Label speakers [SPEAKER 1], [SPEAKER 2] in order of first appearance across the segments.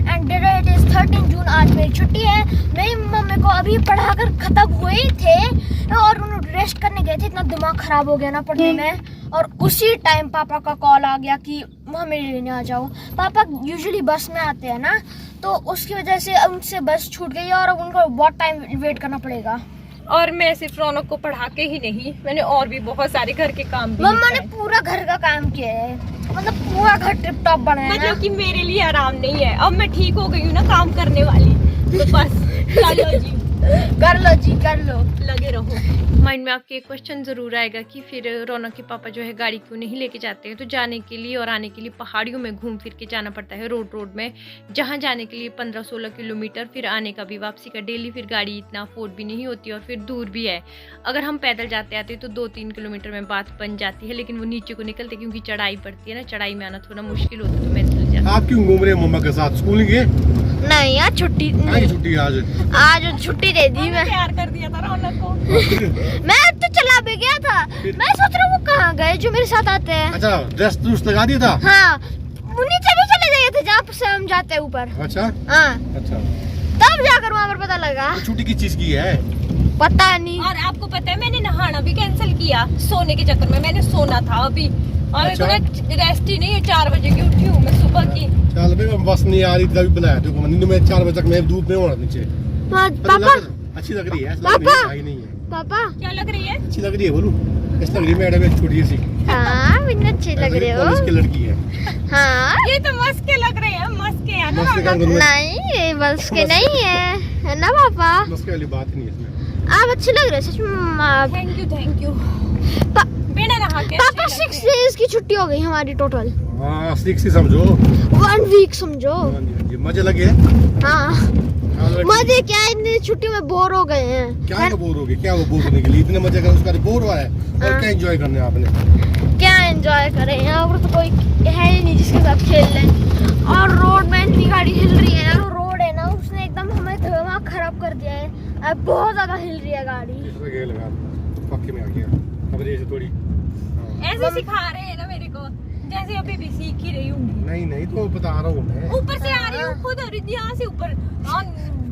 [SPEAKER 1] And date is 13 जून। आज मेरी छुट्टी है। मेरी मम्मी को अभी पढ़ाकर खत्म हुए थे और उन्होंने रेस्ट करने गए थे। इतना दिमाग खराब हो गया ना पढ़ने में, और उसी टाइम पापा का कॉल आ गया कि हमें लेने आ जाओ। पापा यूजुअली बस में आते हैं ना, तो उसकी वजह से उनसे बस छूट गई और अब उनको बहुत टाइम वेट करना पड़ेगा।
[SPEAKER 2] और मैं सिर्फ रौनक को पढ़ा के ही नहीं, मैंने और भी बहुत सारे घर के काम भी
[SPEAKER 1] मम्मा ने पूरा घर का काम किया है, मतलब पूरा घर टिप टॉप बनाया है।
[SPEAKER 2] मतलब कि मेरे लिए आराम नहीं है। अब मैं ठीक हो गई हूँ ना काम करने वाली, तो बस चलो जी,
[SPEAKER 1] कर लो जी, कर लो,
[SPEAKER 2] लगे रहो। माइंड में आपके एक क्वेश्चन जरूर आएगा कि फिर रौनक के पापा जो है गाड़ी क्यों नहीं लेके जाते हैं। तो जाने के लिए और आने के लिए पहाड़ियों में घूम फिर के जाना पड़ता है, रोड में, जहाँ जाने के लिए 15-16 किलोमीटर, फिर आने का भी, वापसी का डेली। फिर गाड़ी इतना अफोर्ड भी नहीं होती और फिर दूर भी है। अगर हम पैदल जाते आते तो 2-3 किलोमीटर में बात बन जाती है, लेकिन वो नीचे को निकलते क्योंकि चढ़ाई पड़ती है ना, चढ़ाई में आना थोड़ा मुश्किल होता है, तो मैं चल जाती।
[SPEAKER 3] आप क्यों घूम रहे हैं मम्मा के साथ? स्कूल नहीं गए?
[SPEAKER 1] नहीं यार, छुट्टी
[SPEAKER 3] छुट्टी
[SPEAKER 1] आज छुट्टी दे दी। मैं
[SPEAKER 2] प्यार कर दिया था रौनक को।
[SPEAKER 1] मैं तो चला भी गया था। मैं सोच रहा हूँ वो कहाँ गए जो मेरे साथ आते हैं।
[SPEAKER 3] अच्छा, ड्रेस ट्रूस लगा दिया था?
[SPEAKER 1] हाँ, नीचे भी चले गए थे जहाँ से हम जाते हैं ऊपर।
[SPEAKER 3] अच्छा
[SPEAKER 1] हाँ,
[SPEAKER 3] अच्छा,
[SPEAKER 1] तब जाकर वहाँ पर पता लगा।
[SPEAKER 3] तो छुट्टी किस चीज की है?
[SPEAKER 1] पता नहीं।
[SPEAKER 2] और आपको पता है मैंने नहाना भी कैंसिल किया सोने के चक्कर में। मैंने सोना था अभी, और
[SPEAKER 3] अच्छा?
[SPEAKER 2] रेस्ट ही नहीं है। 4 बजे की उठी हूँ मैं सुबह की।
[SPEAKER 3] चल भाई, बस नहीं आ रही तभी बुलाया देखो। नींद में 4 बजे तक मैं धूप में हूँ नीचे।
[SPEAKER 1] पापा,
[SPEAKER 3] अच्छी लग रही है?
[SPEAKER 1] पापा,
[SPEAKER 3] नहीं है
[SPEAKER 1] पापा
[SPEAKER 2] क्या लग रही है?
[SPEAKER 3] अच्छी लग रही है, बोलू कैसी लग रही है? मैडम एक छोटी सी,
[SPEAKER 1] हाँ बिल्कुल अच्छी लग रही हो।
[SPEAKER 3] कॉलेज की लड़की है।
[SPEAKER 1] हाँ,
[SPEAKER 2] ये तो मस्के लग रहे हैं, मस्के है ना।
[SPEAKER 3] मस्के का अंदर में-
[SPEAKER 1] नहीं ये बस के नहीं है ना पापा?
[SPEAKER 3] मस्के वाली बात ही नहीं है इसमें।
[SPEAKER 1] आप अच्छे लग रहे हैं सच में आप।
[SPEAKER 2] Thank you. बिना नहा के
[SPEAKER 1] पापा 6 डेज की छुट्टी हो गई हमारी टोटल।
[SPEAKER 3] हाँ, 6 ही समझो।
[SPEAKER 1] 1 वीक समझो।
[SPEAKER 3] हाँ जी, मजे लगे?
[SPEAKER 1] हाँ, मजे क्या, इतनी छुट्टी में बोर हो गए हैं।
[SPEAKER 3] क्या बोर हो गए? क्या वो बोर होने के लिए इतने मजे कर, उसका बोर हुआ है? और क्या एंजॉय करने आपने?
[SPEAKER 1] क्या एंजॉय करें, यहाँ पर तो कोई है ही नहीं जिसके साथ खेल लें। और रोड में इतनी गाड़ी हिल रही है ना, रोड है ना, उसने एकदम हमें दिमाग खराब कर दिया है। अब बहुत ज्यादा हिल रही है गाड़ी।
[SPEAKER 3] लगा पक्के में आ गया अब जैसे थोड़ी।
[SPEAKER 2] ऐसे सिखा रहे हैं ना मेरे को, जैसे अभी भी सीख ही रही हूँ।
[SPEAKER 3] नहीं तो बता रहा हूँ मैं।
[SPEAKER 2] ऊपर से आ रही हूँ खुद, और यहाँ से ऊपर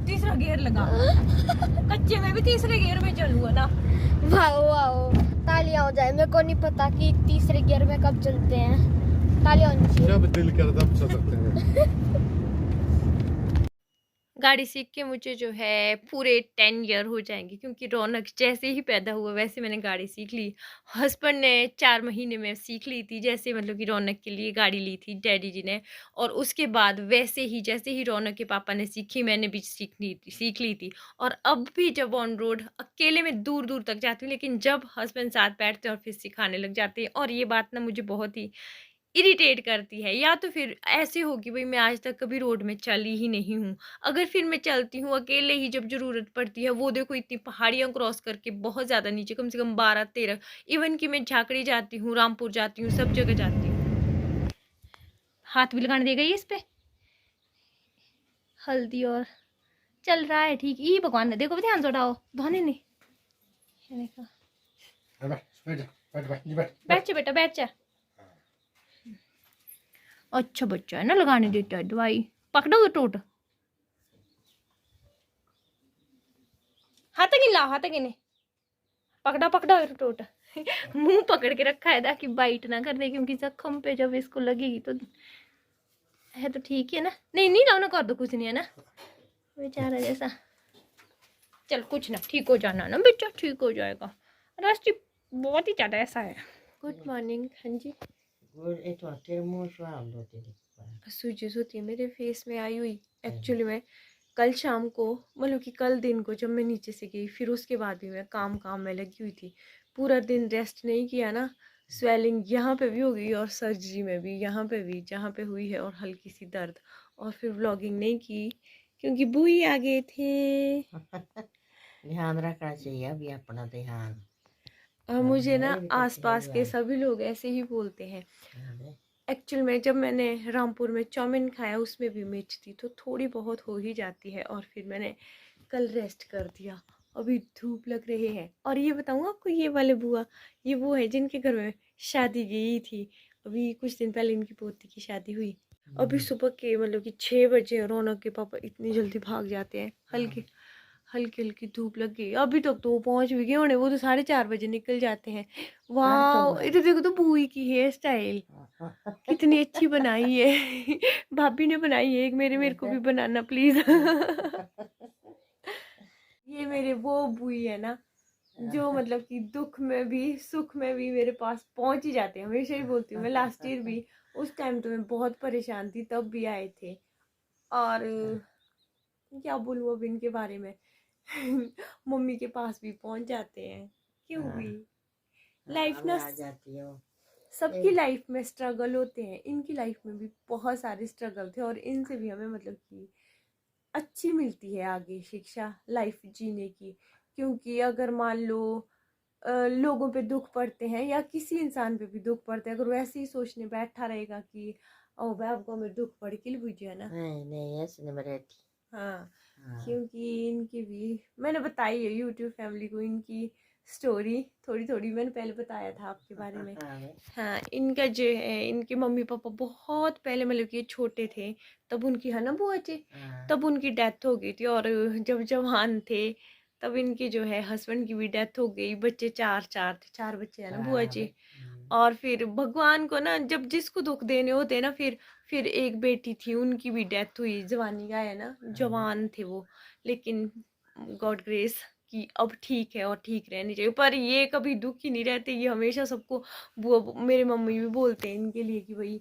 [SPEAKER 2] तीसरा गियर लगा। कच्चे में भी तीसरे गियर में चलूंगा ना।
[SPEAKER 1] वाह वाह, तालियां हो जाए। मेरे को नहीं पता कि तीसरे गियर में कब चलते हैं। तालियां होनी चाहिए।
[SPEAKER 3] जब दिल करता तब चल सकते हैं।
[SPEAKER 2] गाड़ी सीख के मुझे जो है पूरे 10 ईयर हो जाएंगे, क्योंकि रौनक जैसे ही पैदा हुआ वैसे मैंने गाड़ी सीख ली। हस्बैंड ने 4 महीने में सीख ली थी, जैसे मतलब कि रौनक के लिए गाड़ी ली थी डैडी जी ने। और उसके बाद वैसे ही जैसे ही रौनक के पापा ने सीखी, मैंने भी सीख ली थी। और अब भी जब ऑन रोड अकेले में दूर दूर तक जाती हूँ, लेकिन जब हस्बैंड साथ बैठते हैं और फिर सिखाने लग जाते हैं। और ये बात ना मुझे बहुत ही इरिटेट करती है। या तो फिर ऐसे हो कि भाई मैं आज तक कभी रोड में चली ही नहीं हूँ। अगर फिर मैं चलती हूँ अकेले ही जब ज़रूरत पड़ती है, वो देखो इतनी पहाड़ियाँ क्रॉस करके बहुत ज़्यादा नीचे, कम से कम 12-13, इवन कि मैं झाकड़ी जाती हूँ, रामपुर जाती हूँ, सब जगह जाती हूँ। हाथ भी लगाने देगा ये इस पे? हल्दी और चल रहा है ठीक। ये भगवान ने देखो, ध्यान से उठाओ, धोने नहीं। ये देखो, बैठ जा बेटा, बैठ जा। अच्छा बच्चा है ना, लगाने देता है दवाई। पकड़ो टोट, हाथ गिला, हाथ गिने, पकड़ा टोट। मुंह पकड़ के रखा है ताकि बाइट ना कर दे, क्योंकि जख्म पे जब इसको लगेगी तो है तो ठीक है ना। नहीं ना कर दो, कुछ नहीं है ना बेचारा जैसा। चल कुछ ना, ठीक हो जाना ना बच्चा, ठीक हो जाएगा। रास्ते बहुत ही ज्यादा ऐसा है। Good morning. हाँ जी, सूजीस होती है मेरे फेस में आई हुई। एक्चुअली मैं कल शाम को, मतलब कि कल दिन को जब मैं नीचे से गई, फिर उसके बाद भी मैं काम में लगी हुई थी। पूरा दिन रेस्ट नहीं किया ना, स्वेलिंग यहाँ पे भी हो गई और सर्जरी में भी, यहाँ पे भी जहाँ पे हुई है, और हल्की सी दर्द। और फिर व्लॉगिंग नहीं की क्योंकि बुई आ गए थे।
[SPEAKER 4] ध्यान रखना चाहिए अभी अपना ध्यान।
[SPEAKER 2] और मुझे ना आसपास के सभी लोग ऐसे ही बोलते हैं। एक्चुअल में जब मैंने रामपुर में चाउमीन खाया, उसमें भी मिर्च थी, तो थोड़ी बहुत हो ही जाती है। और फिर मैंने कल रेस्ट कर दिया। अभी धूप लग रहे हैं। और ये बताऊँ आपको, ये वाले बुआ, ये वो है जिनके घर में शादी गई थी। अभी कुछ दिन पहले इनकी पोती की शादी हुई। अभी सुबह के मतलब कि 6 बजे हैं, रौनक के पापा इतनी जल्दी भाग जाते हैं। हल्की हल्की हल्की धूप लग गई, अभी तक तो वो पहुंच भी गए होने, वो तो 4:30 बजे निकल जाते हैं। वाह, इधर देखो तो बुई की हेयर स्टाइल कितनी अच्छी बनाई है। भाभी ने बनाई है एक, मेरे को भी बनाना प्लीज। ये मेरे वो बुई है ना, जो मतलब कि दुख में भी सुख में भी मेरे पास पहुंच ही जाते हैं। हमेशा ही बोलती हूँ मैं, लास्ट ईयर भी उस टाइम तो मैं बहुत परेशान थी, तब भी आए थे। और क्या बोलूँ अब इनके बारे में। मम्मी के पास भी पहुंच जाते हैं, क्यों भी लाइफ ना,
[SPEAKER 4] आ जाती हो।
[SPEAKER 2] सबकी लाइफ में स्ट्रगल होते हैं, इनकी लाइफ में भी बहुत सारे स्ट्रगल थे, और इनसे भी हमें मतलब कि अच्छी मिलती है आगे शिक्षा लाइफ जीने की। क्योंकि अगर मान लो लोगों पे दुख पड़ते हैं या किसी इंसान पे भी दुख पड़ते हैं, अगर वो ऐसे ही सोचने बैठा रहेगा कि ओ भाई आपको मेरे दुख पड़ के बुझे ना,
[SPEAKER 4] नहीं ऐसे नहीं रहती।
[SPEAKER 2] हाँ, क्योंकि इनकी भी मैंने बताई है यूट्यूब फैमिली को, इनकी स्टोरी थोड़ी थोड़ी मैंने पहले बताया था आपके बारे में। हाँ, इनका जो है, इनके मम्मी पापा बहुत पहले मतलब कि छोटे थे तब उनकी, है ना बुआ जी, तब उनकी डेथ हो गई थी। और जब जवान थे तब इनके जो है हस्बैंड की भी डेथ हो गई। बच्चे चार चार थे, 4 बच्चे है ना बुआ जी। और फिर भगवान को ना जब जिसको दुख देने होते हैं ना, फिर एक बेटी थी, उनकी भी डेथ हुई, जवानी का है ना, जवान थे वो। लेकिन गॉड ग्रेस कि अब ठीक है और ठीक रहनी चाहिए। पर ये कभी दुख ही नहीं रहते, ये हमेशा सबको बुआ, मेरे मम्मी भी बोलते हैं इनके लिए कि भाई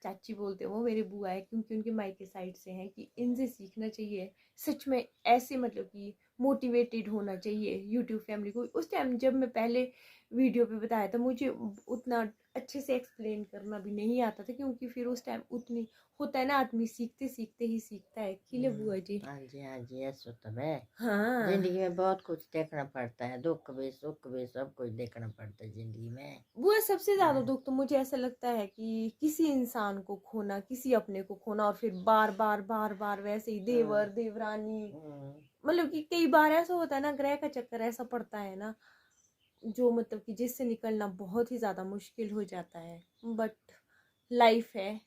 [SPEAKER 2] चाची बोलते हैं वो, मेरे बुआ है क्योंकि उनके मायके साइड से हैं, कि इनसे सीखना चाहिए सच में। ऐसे मतलब कि मोटिवेटेड होना चाहिए यूट्यूब फैमिली को। उस टाइम जब मैं पहले वीडियो पे बताया था, मुझे उतना अच्छे से एक्सप्लेन करना भी नहीं आता था, क्योंकि फिर उस टाइम उतनी होता है ना, आदमी सीखते सीखते ही सीखता है। किले बुआ जी,
[SPEAKER 4] हाँ जी ऐसा तो है।
[SPEAKER 2] हाँ,
[SPEAKER 4] जिंदगी में बहुत कुछ देखना पड़ता है, दुख भी सुख भी सब कुछ देखना पड़ता है जिंदगी में।
[SPEAKER 2] बुआ सबसे ज्यादा दुख तो मुझे ऐसा लगता है कि किसी इंसान को खोना, किसी अपने को खोना, और फिर बार बार बार बार वैसे ही देवर देवरानी, मतलब कि कई बार ऐसा होता है ना, ग्रह का चक्कर ऐसा पड़ता है ना, जो मतलब कि जिससे निकलना बहुत ही ज़्यादा मुश्किल हो जाता है। बट लाइफ है,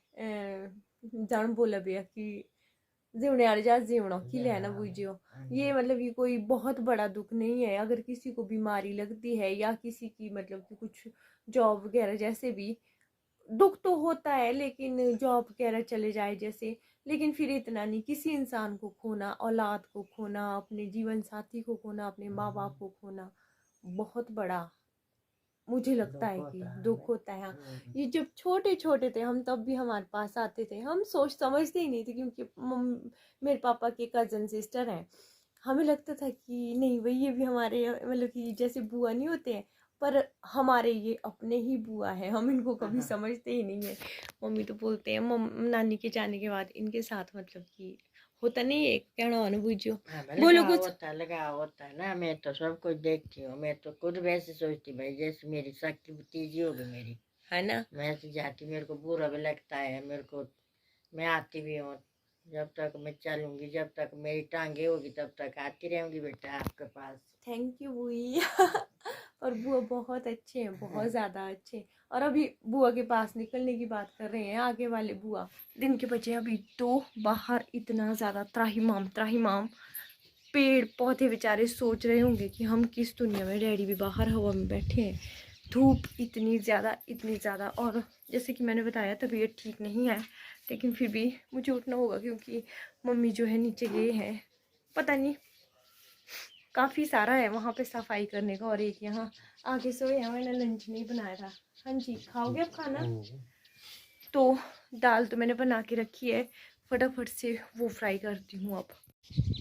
[SPEAKER 2] जान बोला भैया कि जीवने वाले जा जीवना की है ना बुझियो। ये मतलब कि कोई बहुत बड़ा दुख नहीं है। अगर किसी को बीमारी लगती है या किसी की मतलब कि कुछ जॉब वगैरह, जैसे भी दुख तो होता है, लेकिन जॉब वगैरह चले जाए जैसे, लेकिन फिर इतना नहीं। किसी इंसान को खोना, औलाद को खोना, अपने जीवन साथी को खोना, अपने माँ बाप को खोना बहुत बड़ा मुझे लगता है कि दुख होता है। हाँ, ये जब छोटे छोटे थे हम, तब भी हमारे पास आते थे, हम सोच समझते ही नहीं थे, क्योंकि मेरे पापा के कजन सिस्टर हैं। हमें लगता था कि नहीं भाई ये भी हमारे मतलब कि जैसे बुआ नहीं होते हैं, पर हमारे ये अपने ही बुआ है, हम इनको कभी समझते ही नहीं है। मम्मी तो बोलते हैं नानी के जाने के बाद इनके साथ मतलब कि होता नहीं है, कहना अनुभूजो बोलो कुछ।
[SPEAKER 4] लगाव होता है ना। मैं तो सब कुछ देखती हूँ, मैं तो खुद वैसे सोचती भाई जैसे मेरी शक्ति भतीजी होगी मेरी,
[SPEAKER 2] है ना,
[SPEAKER 4] मैं ऐसे जाती, मेरे को बुरा भी लगता है मेरे को, मैं आती भी हूँ। जब तक मैं चलूंगी, जब तक मेरी टांगे होगी, तब तक आती रहूंगी बेटा आपके पास।
[SPEAKER 2] थैंक यू बुआ। और बुआ बहुत अच्छे हैं, बहुत ज़्यादा अच्छे। और अभी बुआ के पास निकलने की बात कर रहे हैं आगे वाले बुआ। दिन के बजे अभी तो बाहर इतना ज़्यादा त्राहिमाम पेड़ पौधे बेचारे सोच रहे होंगे कि हम किस दुनिया में, डैडी भी बाहर हवा में बैठे हैं। धूप इतनी ज़्यादा। और जैसे कि मैंने बताया तबीयत ठीक नहीं है, लेकिन फिर भी मुझे उठना होगा, क्योंकि मम्मी जो है नीचे गए हैं, पता नहीं काफ़ी सारा है वहाँ पे सफाई करने का। और एक यहाँ आगे सोए हैं, मैंने लंच नहीं बनाया था। हाँ जी, खाओगे आप खाना? तो दाल तो मैंने बना के रखी है, फटाफट से वो फ्राई करती हूँ अब।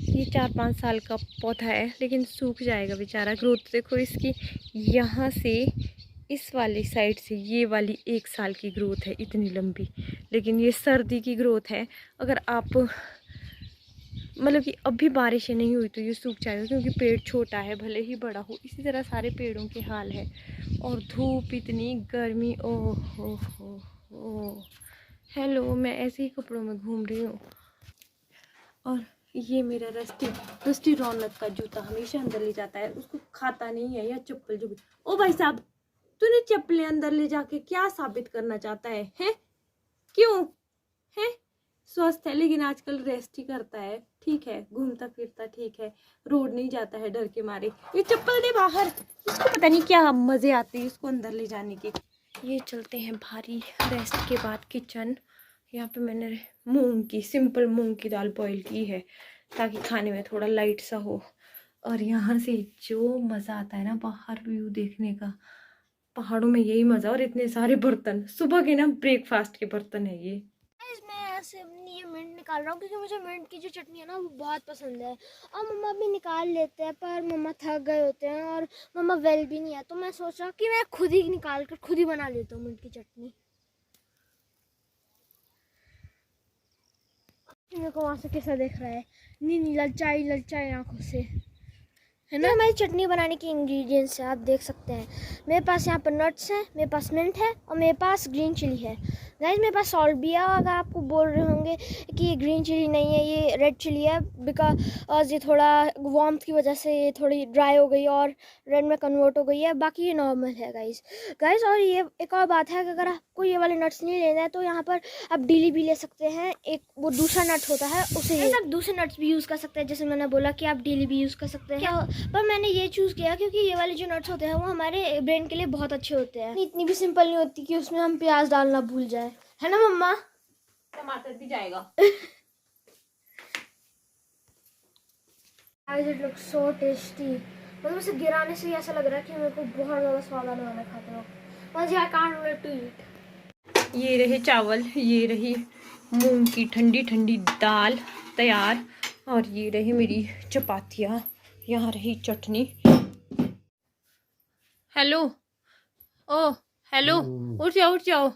[SPEAKER 2] ये 4-5 साल का पौधा है, लेकिन सूख जाएगा बेचारा। ग्रोथ देखो इसकी, यहाँ से इस वाली साइड से ये वाली 1 साल की ग्रोथ है, इतनी लंबी। लेकिन ये सर्दी की ग्रोथ है। अगर आप मतलब कि अभी बारिशें नहीं हुई तो ये सूख जाएगा, क्योंकि पेड़ छोटा है, भले ही बड़ा हो। इसी तरह सारे पेड़ों के हाल है। और धूप इतनी गर्मी, ओह हो। हेलो, मैं ऐसे ही कपड़ों में घूम रही हूँ। और ये मेरा रस्टी रौनक का जूता हमेशा अंदर ले जाता है, उसको खाता नहीं है, या चप्पल जो भी। ओ भाई साहब, तूने चप्पलें अंदर ले जाके क्या साबित करना चाहता है, हैं? क्यों है? स्वस्थ है लेकिन आजकल रेस्ट ही करता है। ठीक है, घूमता फिरता ठीक है, रोड नहीं जाता है डर के मारे। ये चप्पल दे बाहर, इसको पता नहीं क्या मजे आते हैं इसको अंदर ले जाने के। ये चलते हैं भारी रेस्ट के बाद किचन। यहाँ पे मैंने सिंपल मूंग की दाल बॉईल की है ताकि खाने में थोड़ा लाइट सा हो। और यहाँ से जो मज़ा आता है ना बाहर व्यू देखने का, पहाड़ों में यही मज़ा। और इतने सारे बर्तन, सुबह के ना ब्रेकफास्ट के बर्तन है ये।
[SPEAKER 1] मैं ऐसे ये मिंट निकाल रहा हूँ क्योंकि मुझे मिंट की जो चटनी है ना वो बहुत पसंद है। और मम्मा भी निकाल लेते हैं पर मम्मा थक गए होते हैं और मम्मा वेल भी नहीं है, तो मैं सोच रहा हूँ कि मैं खुद ही निकाल कर खुद ही बना लेता हूँ मिंट की चटनी। मेरे को वहाँ से कैसा देख रहा है, नी ललचाई आंखों से, है ना। हमारी चटनी बनाने के इंग्रेडिएंट्स हैं, आप देख सकते हैं। मेरे पास यहाँ पर नट्स हैं, मेरे पास मिंट है और मेरे पास ग्रीन चिली है। गाइस मेरे पास सॉल्ट भी है। अगर आपको बोल रहे होंगे कि ये ग्रीन चिली नहीं है, ये रेड चिली है, बिकॉज ये थोड़ा वार्मथ की वजह से ये थोड़ी ड्राई हो गई और रेड में कन्वर्ट हो गई है, बाकी ये नॉर्मल है गाइस। और ये एक और बात है कि अगर आपको ये वाले नट्स नहीं लेना है तो यहाँ पर आप डीली भी ले सकते हैं। एक वो दूसरा नट होता है, उसे आप दूसरे नट्स भी यूज़ कर सकते हैं। जैसे मैंने बोला कि आप डीली भी यूज़ कर सकते हैं, पर मैंने ये चूज़ किया क्योंकि ये वाले जो नट्स होते हैं वो हमारे ब्रेन के लिए बहुत अच्छे होते हैं। इतनी भी सिंपल नहीं होती कि उसमें हम प्याज डालना भूल जाए, है ना मम्मा।
[SPEAKER 2] टमाटर भी जाएगा।
[SPEAKER 1] Guys, it looks so tasty. मतलब उसे गिराने से ही ऐसा लग रहा है कि मेरे को बहुत ज़्यादा स्वाद आने वाला है खाते वक्त। मुझे I can't wait to eat.
[SPEAKER 2] ये रहे चावल, ये रही मूंग की ठंडी ठंडी दाल तैयार, और ये रही मेरी चपातियाँ, यहाँ रही चटनी। हेलो, ओ हेलो, उठ जाओ।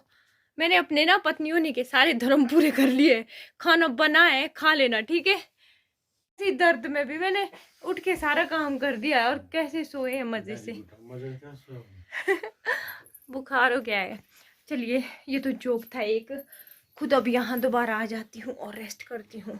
[SPEAKER 2] मैंने अपने ना पत्नी होने के सारे धर्म पूरे कर लिए। खाना बना है, खा लेना, ठीक है। इसी दर्द में भी मैंने उठ के सारा काम कर दिया है और कैसे सोए हैं मजे से। बुखार हो गया है। चलिए, ये तो जोक था एक। खुद अब यहाँ दोबारा आ जाती हूँ और रेस्ट करती हूँ।